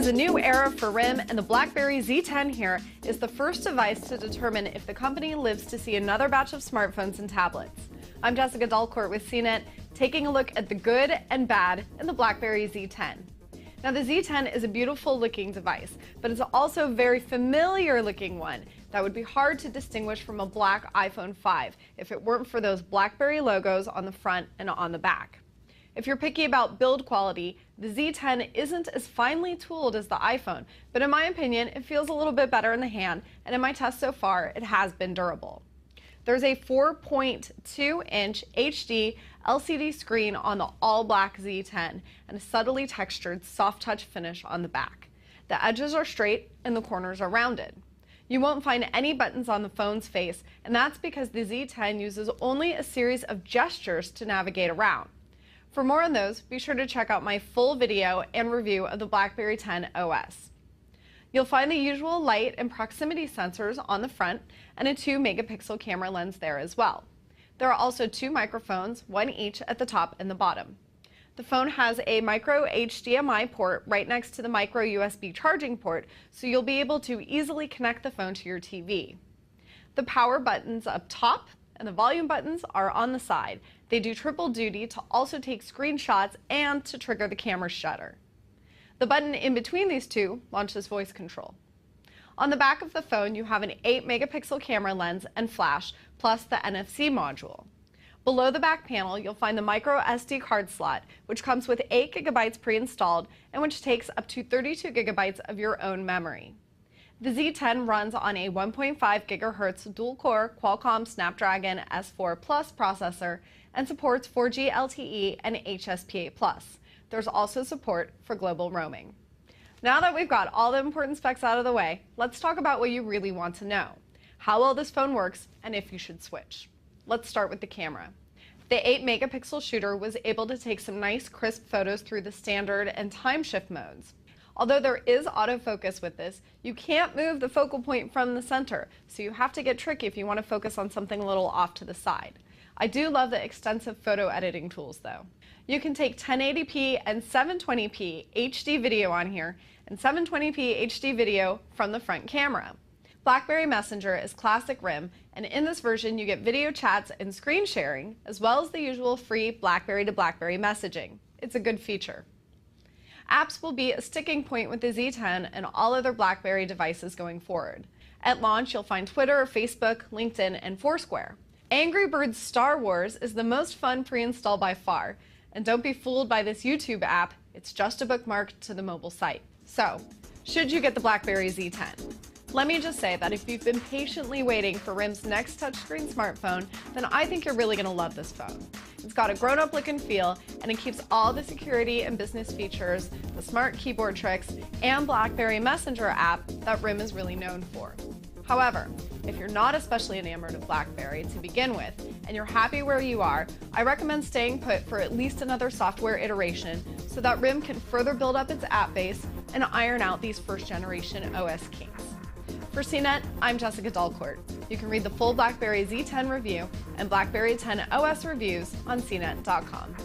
a new era for RIM, and the Blackberry Z10 here is the first device to determine if the company lives to see another batch of smartphones and tablets. I'm Jessica Dalcourt with CNET, taking a look at the good and bad in the Blackberry Z10. Now, the Z10 is a beautiful looking device, but it's also a very familiar looking one that would be hard to distinguish from a black iPhone 5 if it weren't for those Blackberry logos on the front and on the back. If you're picky about build quality, the Z10 isn't as finely tooled as the iPhone, but in my opinion, it feels a little bit better in the hand, and in my tests so far, it has been durable. There's a 4.2-inch HD LCD screen on the all-black Z10 and a subtly textured soft touch finish on the back. The edges are straight and the corners are rounded. You won't find any buttons on the phone's face, and that's because the Z10 uses only a series of gestures to navigate around. For more on those, be sure to check out my full video and review of the Blackberry 10 OS. You'll find the usual light and proximity sensors on the front and a 2-megapixel camera lens there as well. There are also 2 microphones, one each at the top and the bottom. The phone has a micro HDMI port right next to the micro USB charging port, so you'll be able to easily connect the phone to your TV. The power buttons up top and the volume buttons are on the side. They do triple duty to also take screenshots and to trigger the camera shutter. The button in between these two launches voice control. On the back of the phone, you have an 8-megapixel camera lens and flash, plus the NFC module. Below the back panel, you'll find the micro SD card slot, which comes with 8 gigabytes pre-installed and which takes up to 32 gigabytes of your own memory. The Z10 runs on a 1.5 gigahertz dual-core Qualcomm Snapdragon S4 Plus processor and supports 4G LTE and HSPA+. There's also support for global roaming. Now that we've got all the important specs out of the way, let's talk about what you really want to know: how well this phone works and if you should switch. Let's start with the camera. The 8-megapixel shooter was able to take some nice crisp photos through the standard and time shift modes. Although there is autofocus with this, you can't move the focal point from the center, so you have to get tricky if you want to focus on something a little off to the side. I do love the extensive photo editing tools though. You can take 1080p and 720p HD video on here and 720p HD video from the front camera. Blackberry Messenger is classic RIM, and in this version you get video chats and screen sharing, as well as the usual free Blackberry to Blackberry messaging. It's a good feature. Apps will be a sticking point with the Z10 and all other Blackberry devices going forward. At launch, you'll find Twitter, Facebook, LinkedIn, and Foursquare. Angry Birds Star Wars is the most fun pre-install by far, and don't be fooled by this YouTube app, it's just a bookmark to the mobile site. So, should you get the Blackberry Z10? Let me just say that if you've been patiently waiting for RIM's next touchscreen smartphone, then I think you're really going to love this phone. It's got a grown-up look and feel, and it keeps all the security and business features, the smart keyboard tricks, and Blackberry Messenger app that RIM is really known for. However, if you're not especially enamored of Blackberry to begin with, and you're happy where you are, I recommend staying put for at least another software iteration so that RIM can further build up its app base and iron out these first-generation OS kinks. For CNET, I'm Jessica Dalcourt. You can read the full Blackberry Z10 review and Blackberry 10 OS reviews on CNET.com.